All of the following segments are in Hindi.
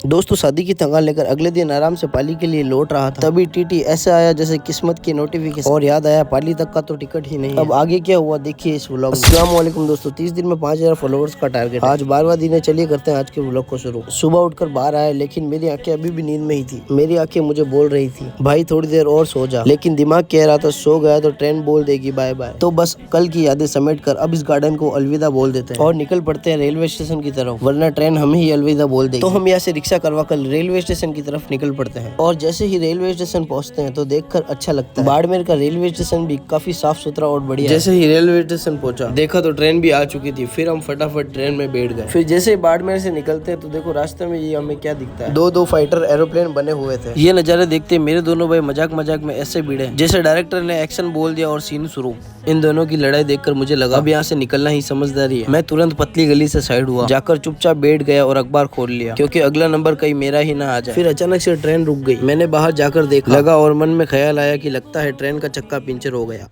दोस्तों शादी की थकान लेकर अगले दिन आराम से पाली के लिए लौट रहा था, तभी टीटी ऐसे आया जैसे किस्मत की नोटिफिकेशन, और याद आया पाली तक का तो टिकट ही नहीं है। अब आगे क्या हुआ देखिए इस व्लॉग में। अस्सलाम वालेकुम दोस्तों, 30 दिन में 5000 फॉलोअर्स का टारगेट। आज 12वां दिन है, चलिए करते हैं आज के व्लॉग को शुरू। सुबह उठकर बाहर आया, लेकिन मेरी आंखें अभी भी नींद में ही थी। मेरी आंखें मुझे बोल रही थी भाई थोड़ी देर और सो जा, लेकिन दिमाग कह रहा था सो गया तो ट्रेन बोल देगी बाय बाय। तो बस कल की यादें समेट कर अब इस गार्डन को अलविदा बोल देते हैं और निकल पड़ते हैं रेलवे स्टेशन की तरफ, वरना ट्रेन हमें ही अलविदा बोल देगी। तो हम यहाँ से रिक्शा करवा कर रेलवे स्टेशन की तरफ निकल पड़ते हैं, और जैसे ही रेलवे स्टेशन पहुंचते हैं तो देखकर अच्छा लगता है। बाड़मेर का रेलवे स्टेशन भी काफी साफ सुथरा और बढ़िया। जैसे ही रेलवे स्टेशन पहुंचा देखा तो ट्रेन भी आ चुकी थी, फिर हम फटाफट ट्रेन में बैठ गए। फिर जैसे ही बाड़मेर से निकलते हैं तो देखो रास्ते में ये हमें क्या दिखता है, दो फाइटर एरोप्लेन बने हुए थे। ये नजारे देखते मेरे दोनों भाई मजाक मजाक में ऐसे भिड़े जैसे डायरेक्टर ने एक्शन बोल दिया और सीन शुरू। इन दोनों की लड़ाई देखकर मुझे लगा अब यहाँ से निकलना ही समझदारी है। मैं तुरंत पतली गली से साइड हुआ, जाकर चुपचाप बैठ गया और अखबार खोल लिया, क्योंकि अगला नंबर कहीं मेरा ही ना आ जाए। फिर अचानक से ट्रेन रुक गई। मैंने बाहर जाकर देखा लगा और मन में ख्याल आया कि लगता है ट्रेन का चक्का पंचर हो गया।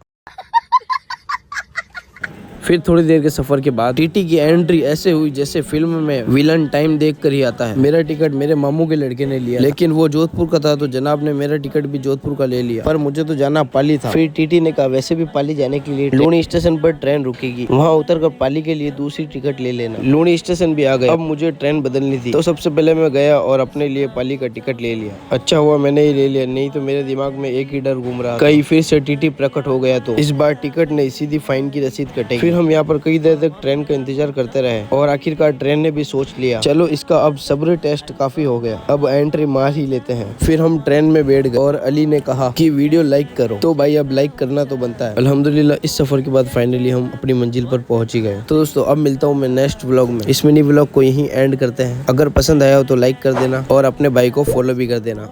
फिर थोड़ी देर के सफर के बाद टीटी की एंट्री ऐसे हुई जैसे फिल्म में विलन टाइम देख कर ही आता है। मेरा टिकट मेरे मामू के लड़के ने लिया, लेकिन वो जोधपुर का था तो जनाब ने मेरा टिकट भी जोधपुर का ले लिया, पर मुझे तो जाना पाली था। फिर टीटी ने कहा वैसे भी पाली जाने के लिए लूनी स्टेशन पर ट्रेन रुकेगी, वहाँ उतर कर पाली के लिए दूसरी टिकट ले लेना। लूनी स्टेशन भी आ गए, अब मुझे ट्रेन बदलनी थी, तो सबसे पहले मैं गया और अपने लिए पाली का टिकट ले लिया। अच्छा हुआ मैंने ही ले लिया, नहीं तो मेरे दिमाग में एक ही डर घूम रहा। कहीं फिर से टीटी प्रकट हो गया तो इस बार टिकट नहीं सीधी फाइन की रसीद कटेगी। फिर हम यहाँ पर कई देर तक ट्रेन का इंतजार करते रहे और आखिरकार ट्रेन ने भी सोच लिया चलो इसका अब सब्र टेस्ट काफी हो गया, अब एंट्री मार ही लेते हैं। फिर हम ट्रेन में बैठ गए और अली ने कहा कि वीडियो लाइक करो, तो भाई अब लाइक करना तो बनता है। अल्हम्दुलिल्लाह इस सफर के बाद फाइनली हम अपनी मंजिल पर पहुंच ही गए। तो दोस्तों अब मिलता हूँ मैं नेक्स्ट व्लॉग में। इस मिनी व्लॉग को यहीं एंड करते हैं। अगर पसंद आया हो तो लाइक कर देना और अपने भाई को फॉलो भी कर देना।